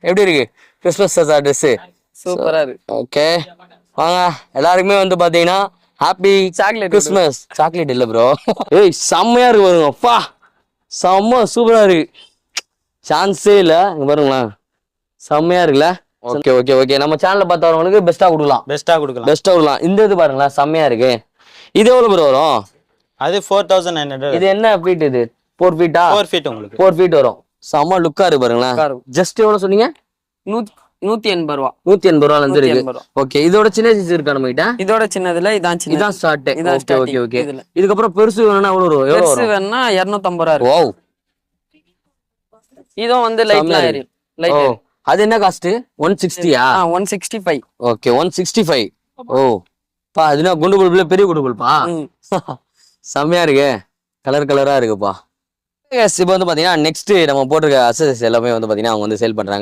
எப்படி இருக்கு Christmas dress? சூப்பரா இருக்கு. ஓகே வாங்க எல்லாருக்குமே வந்து பாத்தீங்கன்னா ஹாப்பி சாக்லேட் கிறிஸ்மஸ். சாக்லேட் இல்ல ப்ரோ. ஏய் செம்மையா இருக்கு பாருங்க. அப்பா செம்ம சூப்பரா இருக்கு. சான்ஸே இல்ல. இங்க பாருங்களேன் செம்மையா இருக்குல்ல. ஓகே ஓகே ஓகே நம்ம சேனல்ல பார்த்தவங்களுக்கு பெஸ்டா கொடுக்கலாம். இந்த இது பாருங்களேன் செம்மையா இருக்கு. இது எவ்வளவு ப்ரோ வரும்? அது 4900. இது என்ன ஃபீட்? இது 4 ஃபீட்டா? 4 ஃபீட் உங்களுக்கு 4 ஃபீட் வரும். செம்ம லுக்கா இருக்கு பாருங்களேன். ஜஸ்ட் எவ்வளவு சொன்னீங்க? 180 ரூபா. 180 ரூபால இருந்து இருக்கு. ஓகே இதோட சின்ன சைஸ் இருக்கா நம்ம கிட்ட? இதோட சின்னதுல இதான் சின்ன. இதான் ஸ்டார்ட். Okay okay okay. இதுல இதுக்கு அப்புறம் பெருசு வேணும்னா எவ்வளவு வரும்? பெருசு வேணும்னா 250 ரூபா இருக்கு. வாவ். இதுவும் வந்து லைட்ல ஏறி. லைட். அது என்ன காஸ்ட்? 160யா? 165. ஓகே 165. ஓ பா அதுனா குண்டு பல்புல பெரிய குண்டு பல்பா? செம்மையா இருக்கு. கலரா இருக்குப்பா. இப்போ வந்து பாத்தீங்கன்னா நெக்ஸ்ட் நம்ம போட்டிருக்க அசஸ் எல்லாமே வந்து பாத்தீங்கன்னா அவங்க வந்து சேல் பண்றாங்க.